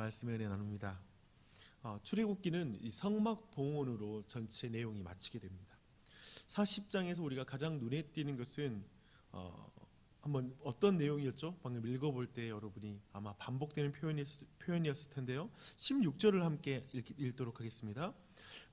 말씀에 은혜 나눕니다. 출애굽기는 이 성막 봉헌으로 전체 내용이 마치게 됩니다. 40장에서 우리가 가장 눈에 띄는 것은 한번 어떤 내용이었죠? 방금 읽어볼 때 여러분이 아마 반복되는 표현이었을 텐데요. 16절을 함께 읽도록 하겠습니다.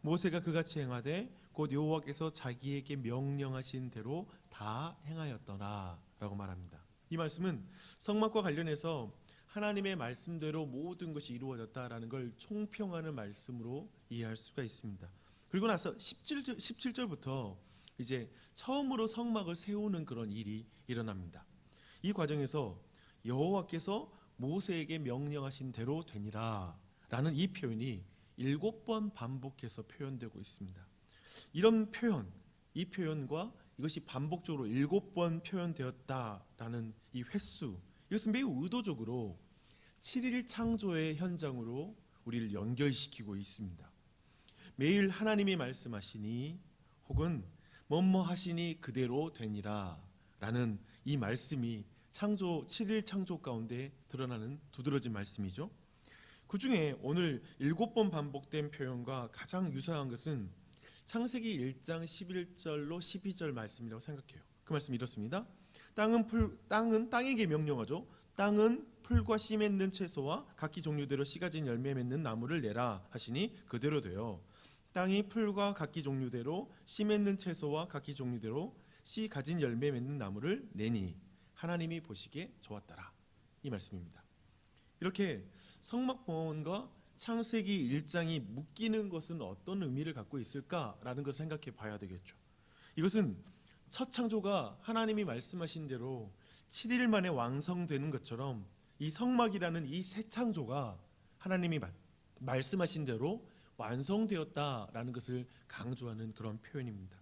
모세가 그같이 행하되 곧 여호와께서 자기에게 명령하신 대로 다 행하였더라 라고 말합니다. 이 말씀은 성막과 관련해서 하나님의 말씀대로 모든 것이 이루어졌다라는 걸 총평하는 말씀으로 이해할 수가 있습니다. 그리고 나서 17절부터 이제 처음으로 성막을 세우는 그런 일이 일어납니다. 이 과정에서 여호와께서 모세에게 명령하신 대로 되니라 라는 이 표현이 7번 반복해서 표현되고 있습니다. 이런 표현, 이 표현과 이것이 반복적으로 7번 표현되었다라는 이 횟수, 이것은 매우 의도적으로 7일 창조의 현장으로 우리를 연결시키고 있습니다. 매일 하나님이 말씀하시니 혹은 뭐뭐 하시니 그대로 되니라 라는 이 말씀이 7일 창조 가운데 드러나는 두드러진 말씀이죠. 그 중에 오늘 7번 반복된 표현과 가장 유사한 것은 창세기 1장 11절로 12절 말씀이라고 생각해요. 그 말씀이 이렇습니다. 땅은 땅에게 명령하죠. 땅은 풀과 씨 맺는 채소와 각기 종류대로 씨 가진 열매 맺는 나무를 내라 하시니 그대로 되어 땅이 풀과 각기 종류대로 씨 맺는 채소와 각기 종류대로 씨 가진 열매 맺는 나무를 내니 하나님이 보시기에 좋았더라. 이 말씀입니다. 이렇게 성막 봉헌과 창세기 1장이 묶이는 것은 어떤 의미를 갖고 있을까라는 것을 생각해 봐야 되겠죠. 이것은 첫 창조가 하나님이 말씀하신 대로 7일 만에 완성되는 것처럼 이 성막이라는 이 새 창조가 하나님이 말씀하신 대로 완성되었다라는 것을 강조하는 그런 표현입니다.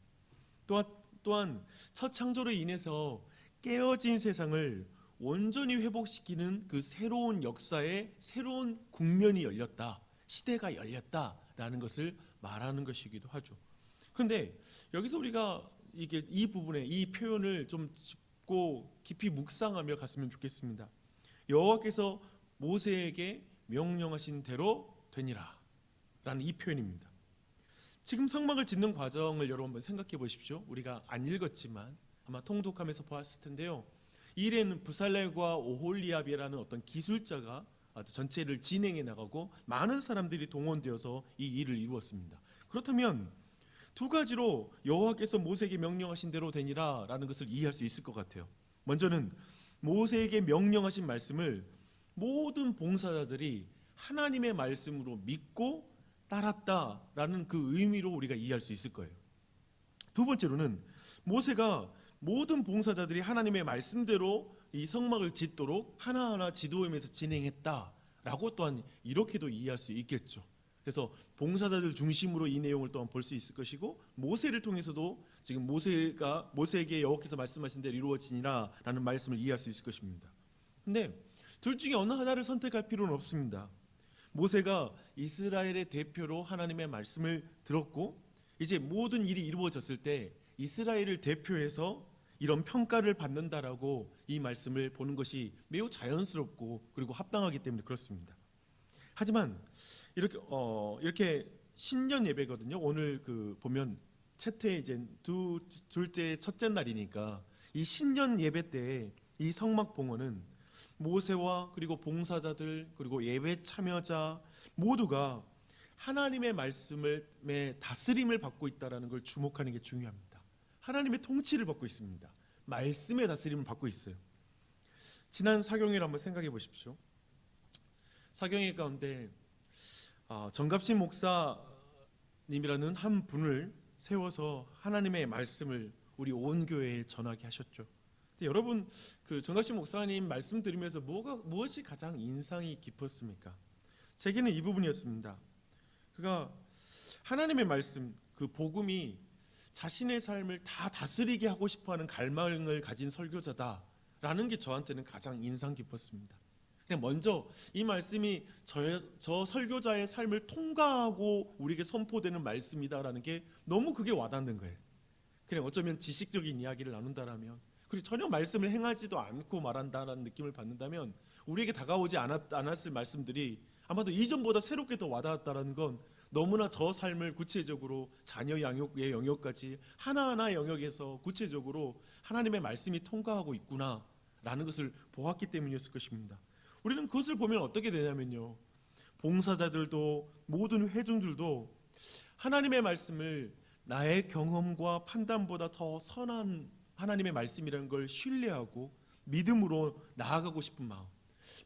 또한 첫 창조로 인해서 깨어진 세상을 온전히 회복시키는 그 새로운 역사의 새로운 국면이 열렸다, 시대가 열렸다라는 것을 말하는 것이기도 하죠. 그런데 여기서 우리가 이 부분에 이 표현을 좀 짚고 깊이 묵상하며 갔으면 좋겠습니다. 여호와께서 모세에게 명령하신 대로 되니라 라는 이 표현입니다. 지금 성막을 짓는 과정을 여러분 한번 생각해 보십시오. 우리가 안 읽었지만 아마 통독하면서 보았을 텐데요. 이 일에는 부살렐과 오홀리압이라는 어떤 기술자가 전체를 진행해 나가고 많은 사람들이 동원되어서 이 일을 이루었습니다. 그렇다면 두 가지로 여호와께서 모세에게 명령하신 대로 되니라 라는 것을 이해할 수 있을 것 같아요. 먼저는 모세에게 명령하신 말씀을 모든 봉사자들이 하나님의 말씀으로 믿고 따랐다라는 그 의미로 우리가 이해할 수 있을 거예요. 두 번째로는 모세가 모든 봉사자들이 하나님의 말씀대로 이 성막을 짓도록 하나하나 지도하면서 진행했다라고 또한 이렇게도 이해할 수 있겠죠. 그래서 봉사자들 중심으로 이 내용을 또한 볼 수 있을 것이고 모세를 통해서도 지금 모세에게 여호와께서 말씀하신 대로 이루어지니라 라는 말씀을 이해할 수 있을 것입니다. 근데 둘 중에 어느 하나를 선택할 필요는 없습니다. 모세가 이스라엘의 대표로 하나님의 말씀을 들었고 이제 모든 일이 이루어졌을 때 이스라엘을 대표해서 이런 평가를 받는다라고 이 말씀을 보는 것이 매우 자연스럽고 그리고 합당하기 때문에 그렇습니다. 하지만 이렇게 신년 예배거든요. 오늘 보면 채태 이제 둘째 첫째 날이니까 이 신년 예배 때 이 성막 봉헌은 모세와 그리고 봉사자들 그리고 예배 참여자 모두가 하나님의 말씀의 다스림을 받고 있다는 걸 주목하는 게 중요합니다. 하나님의 통치를 받고 있습니다. 말씀의 다스림을 받고 있어요. 지난 사경회를 한번 생각해 보십시오. 사경회 가운데 정갑신 목사님이라는 한 분을 세워서 하나님의 말씀을 우리 온 교회에 전하게 하셨죠. 여러분 정갑신 목사님 말씀 들으면서 무엇이 가장 인상이 깊었습니까? 제게는 이 부분이었습니다. 그가 하나님의 말씀, 그 복음이 자신의 삶을 다 다스리게 하고 싶어하는 갈망을 가진 설교자다라는 게 저한테는 가장 인상 깊었습니다. 그냥 먼저 이 말씀이 저 설교자의 삶을 통과하고 우리에게 선포되는 말씀이다라는 게 너무 그게 와닿는 거예요. 그냥 어쩌면 지식적인 이야기를 나눈다라면 그리고 전혀 말씀을 행하지도 않고 말한다라는 느낌을 받는다면 우리에게 다가오지 않았을 말씀들이 아마도 이전보다 새롭게 더 와닿았다는 건 너무나 저 삶을 구체적으로 자녀 양육의 영역까지 하나하나 영역에서 구체적으로 하나님의 말씀이 통과하고 있구나라는 것을 보았기 때문이었을 것입니다. 우리는 그것을 보면 어떻게 되냐면요, 봉사자들도 모든 회중들도 하나님의 말씀을 나의 경험과 판단보다 더 선한 하나님의 말씀이라는 걸 신뢰하고 믿음으로 나아가고 싶은 마음,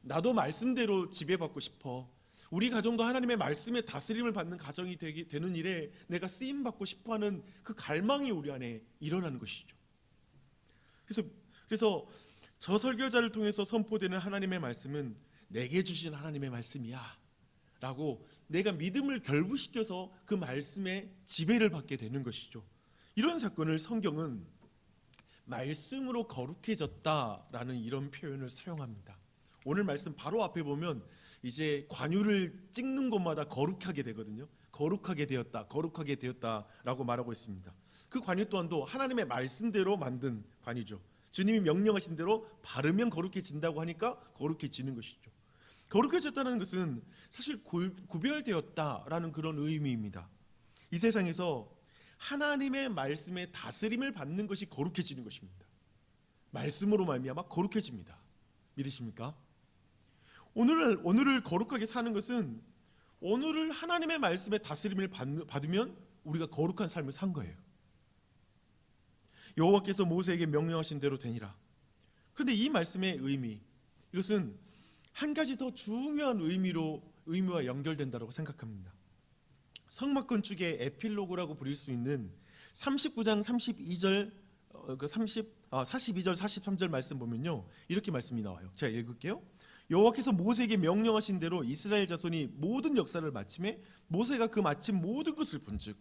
나도 말씀대로 지배받고 싶어, 우리 가정도 하나님의 말씀의 다스림을 받는 가정이 되는 일에 내가 쓰임받고 싶어하는 그 갈망이 우리 안에 일어나는 것이죠. 그래서 저 설교자를 통해서 선포되는 하나님의 말씀은 내게 주신 하나님의 말씀이야 라고 내가 믿음을 결부시켜서 그 말씀의 지배를 받게 되는 것이죠. 이런 사건을 성경은 말씀으로 거룩해졌다라는 이런 표현을 사용합니다. 오늘 말씀 바로 앞에 보면 이제 관유를 찍는 곳마다 거룩하게 되거든요. 거룩하게 되었다라고 말하고 있습니다. 그 관유 또한도 하나님의 말씀대로 만든 관유죠. 주님이 명령하신 대로 바르면 거룩해진다고 하니까 거룩해지는 것이죠. 거룩해졌다는 것은 사실 구별되었다라는 그런 의미입니다. 이 세상에서 하나님의 말씀의 다스림을 받는 것이 거룩해지는 것입니다. 말씀으로 말미암아 거룩해집니다. 믿으십니까? 오늘을 거룩하게 사는 것은 오늘을 하나님의 말씀의 다스림을 받으면 우리가 거룩한 삶을 산 거예요. 여호와께서 모세에게 명령하신 대로 되니라. 그런데 이 말씀의 의미, 이것은 한 가지 더 중요한 의미와 연결된다고 생각합니다. 성막 건축의 에필로그라고 부릴 수 있는 39장 42절 42절 43절 말씀 보면요, 이렇게 말씀이 나와요. 제가 읽을게요. 여호와께서 모세에게 명령하신 대로 이스라엘 자손이 모든 역사를 마침에 모세가 그 마친 모든 것을 본즉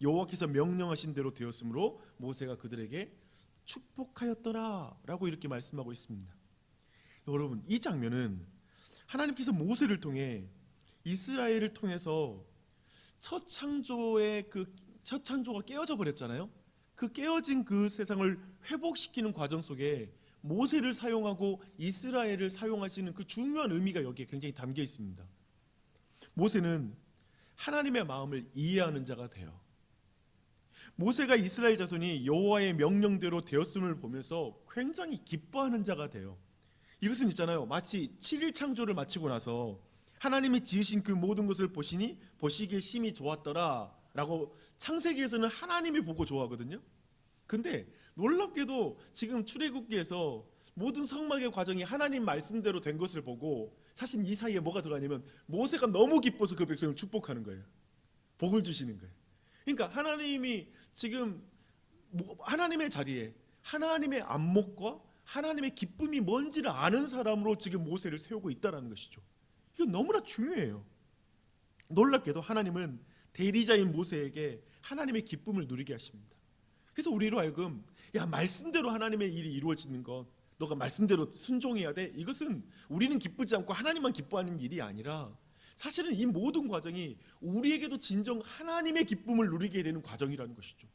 여호와께서 명령하신 대로 되었으므로 모세가 그들에게 축복하였더라 라고 이렇게 말씀하고 있습니다. 여러분, 이 장면은 하나님께서 모세를 통해 이스라엘을 통해서 첫 창조가 깨어져 버렸잖아요. 그 깨어진 그 세상을 회복시키는 과정 속에 모세를 사용하고 이스라엘을 사용하시는 그 중요한 의미가 여기에 굉장히 담겨 있습니다. 모세는 하나님의 마음을 이해하는 자가 돼요. 모세가 이스라엘 자손이 여호와의 명령대로 되었음을 보면서 굉장히 기뻐하는 자가 돼요. 이것은 있잖아요, 마치 7일 창조를 마치고 나서 하나님이 지으신 그 모든 것을 보시기에 심히 좋았더라 라고 창세기에서는 하나님이 보고 좋아하거든요. 근데 놀랍게도 지금 출애굽기에서 모든 성막의 과정이 하나님 말씀대로 된 것을 보고 사실 이 사이에 뭐가 들어가냐면 모세가 너무 기뻐서 그 백성을 축복하는 거예요. 복을 주시는 거예요. 그러니까 하나님이 지금 하나님의 자리에 하나님의 안목과 하나님의 기쁨이 뭔지를 아는 사람으로 지금 모세를 세우고 있다는 것이죠. 이건 너무나 중요해요. 놀랍게도 하나님은 대리자인 모세에게 하나님의 기쁨을 누리게 하십니다. 그래서 우리로 하여금 말씀대로 하나님의 일이 이루어지는 것, 너가 말씀대로 순종해야 돼, 이것은 우리는 기쁘지 않고 하나님만 기뻐하는 일이 아니라 사실은 이 모든 과정이 우리에게도 진정 하나님의 기쁨을 누리게 되는 과정이라는 것이죠.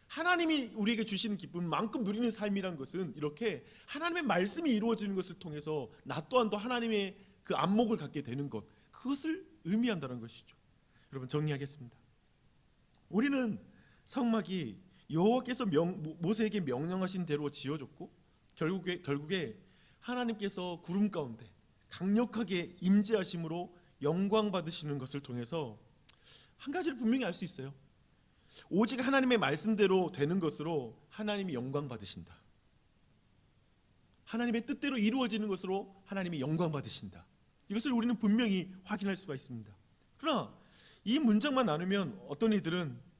하나님이 우리에게 주시는 기쁨만큼 누리는 삶이라는 것은 이렇게 하나님의 말씀이 이루어지는 것을 통해서 나 또한도 하나님의 그 안목을 갖게 되는 것, 그것을 의미한다는 것이죠. 여러분, 정리하겠습니다. 우리는 성막이 여호와께서 모세에게 명령하신 대로 지어졌고 결국에 하나님께서 구름 가운데 강력하게 임재하심으로 영광 받으시는 것을 통해서 한 가지를 분명히 알 수 있어요. 오직 하나님의 말씀대로 되는 것으로 하나님이 영광 받으신다. 하나님의 뜻대로 이루어지는 것으로 하나님이 영광 받으신다. 이것을 우리는 분명히 확인할 수가 있습니다. 그러나 이 문장만 나누면 어떤 이들은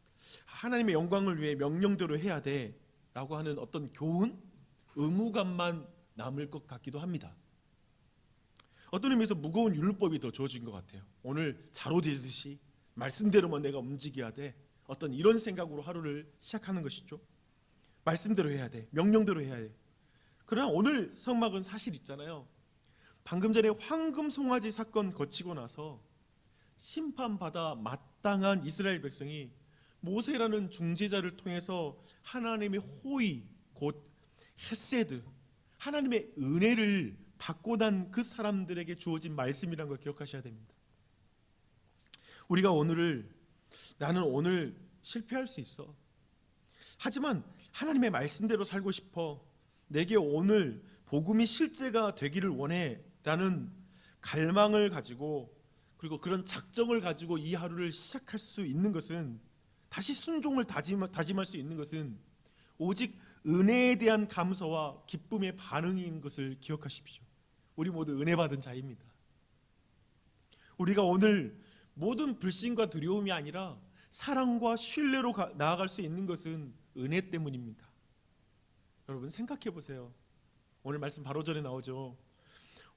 하나님의 영광을 위해 명령대로 해야 돼 라고 하는 어떤 교훈, 의무감만 남을 것 같기도 합니다. 어떤 의미에서 무거운 율법이 더 주어진 것 같아요. 오늘 자로되듯이 말씀대로만 내가 움직여야 돼, 어떤 이런 생각으로 하루를 시작하는 것이죠. 말씀대로 해야 돼, 명령대로 해야 돼. 그러나 오늘 성막은 사실 있잖아요, 방금 전에 황금 송아지 사건 거치고 나서 심판받아 마땅한 이스라엘 백성이 모세라는 중재자를 통해서 하나님의 호의, 곧 헤세드, 하나님의 은혜를 받고 난 그 사람들에게 주어진 말씀이라는 걸 기억하셔야 됩니다. 나는 오늘 실패할 수 있어. 하지만 하나님의 말씀대로 살고 싶어. 내게 오늘 복음이 실제가 되기를 원해. 라는 갈망을 가지고, 그리고 그런 작정을 가지고 이 하루를 시작할 수 있는 것은, 다시 순종을 다짐할 수 있는 것은 오직 은혜에 대한 감사와 기쁨의 반응인 것을 기억하십시오. 우리 모두 은혜 받은 자입니다. 우리가 오늘 모든 불신과 두려움이 아니라 사랑과 신뢰로 나아갈 수 있는 것은 은혜 때문입니다. 여러분 생각해 보세요. 오늘 말씀 바로 전에 나오죠.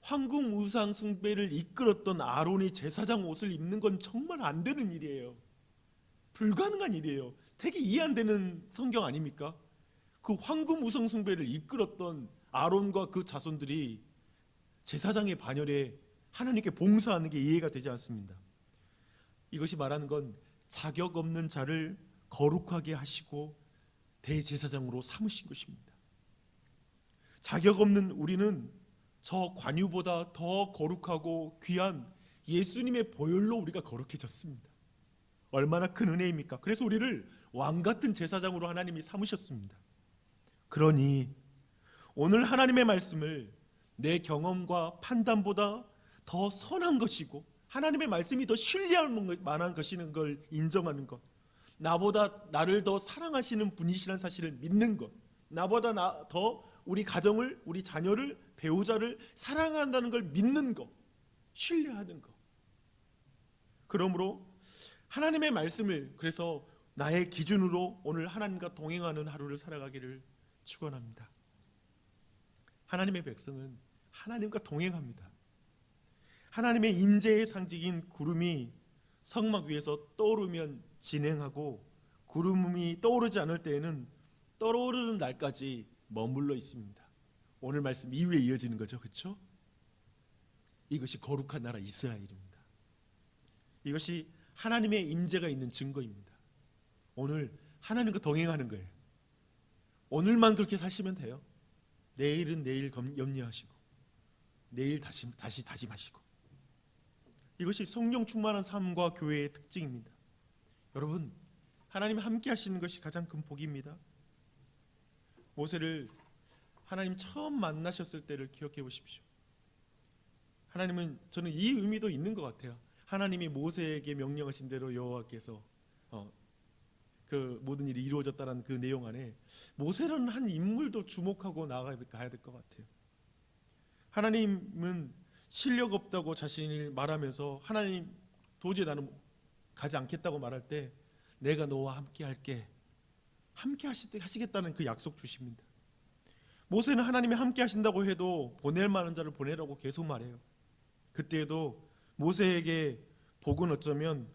황금 우상 숭배를 이끌었던 아론이 제사장 옷을 입는 건 정말 안 되는 일이에요. 불가능한 일이에요. 되게 이해 안 되는 성경 아닙니까? 그 황금 우상 숭배를 이끌었던 아론과 그 자손들이 제사장의 반열에 하나님께 봉사하는 게 이해가 되지 않습니다. 이것이 말하는 건 자격 없는 자를 거룩하게 하시고 대제사장으로 삼으신 것입니다. 자격 없는 우리는 저 관유보다 더 거룩하고 귀한 예수님의 보혈로 우리가 거룩해졌습니다. 얼마나 큰 은혜입니까? 그래서 우리를 왕같은 제사장으로 하나님이 삼으셨습니다. 그러니 오늘 하나님의 말씀을 내 경험과 판단보다 더 선한 것이고, 하나님의 말씀이 더 신뢰할 만한 것이는 걸 인정하는 것, 나보다 나를 더 사랑하시는 분이시라는 사실을 믿는 것, 나보다 더 우리 가정을, 우리 자녀를, 배우자를 사랑한다는 걸 믿는 것, 신뢰하는 것. 그러므로 하나님의 말씀을, 그래서 나의 기준으로 오늘 하나님과 동행하는 하루를 살아가기를 축원합니다. 하나님의 백성은 하나님과 동행합니다. 하나님의 임재의 상징인 구름이 성막 위에서 떠오르면 진행하고, 구름이 떠오르지 않을 때에는 떠오르는 날까지 머물러 있습니다. 오늘 말씀 이후에 이어지는 거죠, 그렇죠? 이것이 거룩한 나라 이스라엘입니다. 이것이 하나님의 임재가 있는 증거입니다. 오늘 하나님과 동행하는 거예요. 오늘만 그렇게 사시면 돼요. 내일은 내일 염려하시고, 내일 다시 다짐하시고. 이것이 성령 충만한 삶과 교회의 특징입니다. 여러분, 하나님 함께 하시는 것이 가장 큰 복입니다. 모세를 하나님 처음 만나셨을 때를 기억해 보십시오. 하나님은, 저는 이 의미도 있는 것 같아요. 하나님이 모세에게 명령하신 대로 여호와께서 그 모든 일이 이루어졌다는 그 내용 안에 모세라는 한 인물도 주목하고 나가야 될 것 같아요. 하나님은 실력 없다고 자신이 말하면서, 하나님 도저히 나는 가지 않겠다고 말할 때 내가 너와 함께 할게, 함께 하시겠다는 그 약속 주십니다. 모세는 하나님이 함께 하신다고 해도 보낼 만한 자를 보내라고 계속 말해요. 그때에도 모세에게 복은 어쩌면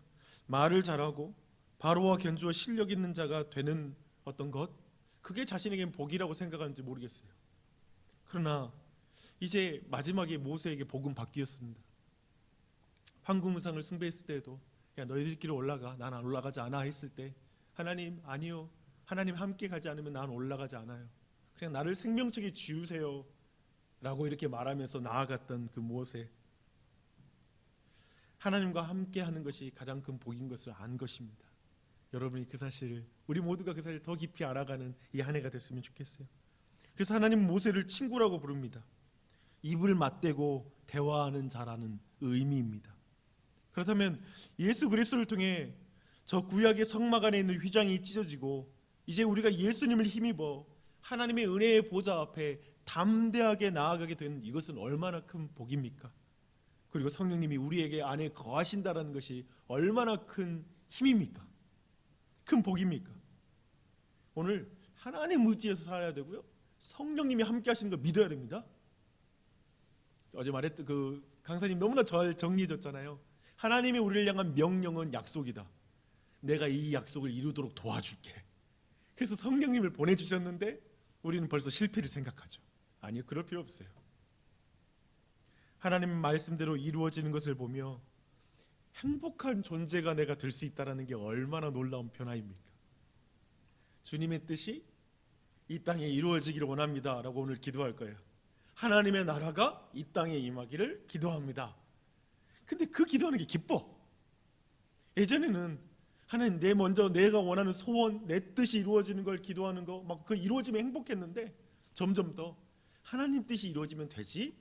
말을 잘하고 바로와 견주어 실력 있는 자가 되는 어떤 것, 그게 자신에겐 복이라고 생각하는지 모르겠어요. 그러나 이제 마지막에 모세에게 복은 바뀌었습니다. 황금우상을 숭배했을 때에도 야, 너희들끼리 올라가, 난 안 올라가지 않아 했을 때, 하나님 아니요, 하나님 함께 가지 않으면 난 올라가지 않아요, 그냥 나를 생명책에 지우세요 라고 이렇게 말하면서 나아갔던 그 모세. 하나님과 함께 하는 것이 가장 큰 복인 것을 안 것입니다. 여러분이 그 사실을, 우리 모두가 그 사실을 더 깊이 알아가는 이 한 해가 됐으면 좋겠어요. 그래서 하나님은 모세를 친구라고 부릅니다. 입을 맞대고 대화하는 자라는 의미입니다. 그렇다면 예수 그리스도를 통해 저 구약의 성막 안에 있는 휘장이 찢어지고, 이제 우리가 예수님을 힘입어 하나님의 은혜의 보좌 앞에 담대하게 나아가게 된 이것은 얼마나 큰 복입니까? 그리고 성령님이 우리에게 안에 거하신다는 것이 얼마나 큰 힘입니까? 큰 복입니까? 오늘 하나님 의지에서 살아야 되고요, 성령님이 함께 하시는 걸 믿어야 됩니다. 어제 말했던 그 강사님 너무나 잘 정리해줬잖아요. 하나님이 우리를 향한 명령은 약속이다. 내가 이 약속을 이루도록 도와줄게. 그래서 성령님을 보내주셨는데 우리는 벌써 실패를 생각하죠. 아니요, 그럴 필요 없어요. 하나님 말씀대로 이루어지는 것을 보며 행복한 존재가 내가 될 수 있다는 게 얼마나 놀라운 변화입니까? 주님의 뜻이 이 땅에 이루어지기를 원합니다 라고 오늘 기도할 거예요. 하나님의 나라가 이 땅에 임하기를 기도합니다. 근데 그 기도하는 게 기뻐. 예전에는 하나님 내가 원하는 소원, 내 뜻이 이루어지는 걸 기도하는 거 막 그 이루어지면 행복했는데 점점 더 하나님 뜻이 이루어지면 되지?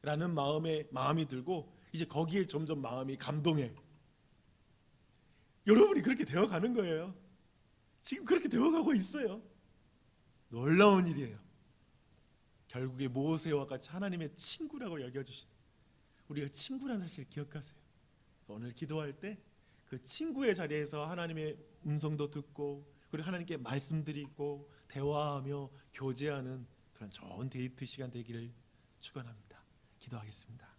라는 마음이 들고 이제 거기에 점점 마음이 감동해. 여러분이 그렇게 되어가는 거예요. 지금 그렇게 되어가고 있어요. 놀라운 일이에요. 결국에 모세와 같이 하나님의 친구라고 여겨주신, 우리가 친구라는 사실을 기억하세요. 오늘 기도할 때 그 친구의 자리에서 하나님의 음성도 듣고, 그리고 하나님께 말씀드리고 대화하며 교제하는 그런 좋은 데이트 시간 되기를 축원합니다. 기도하겠습니다.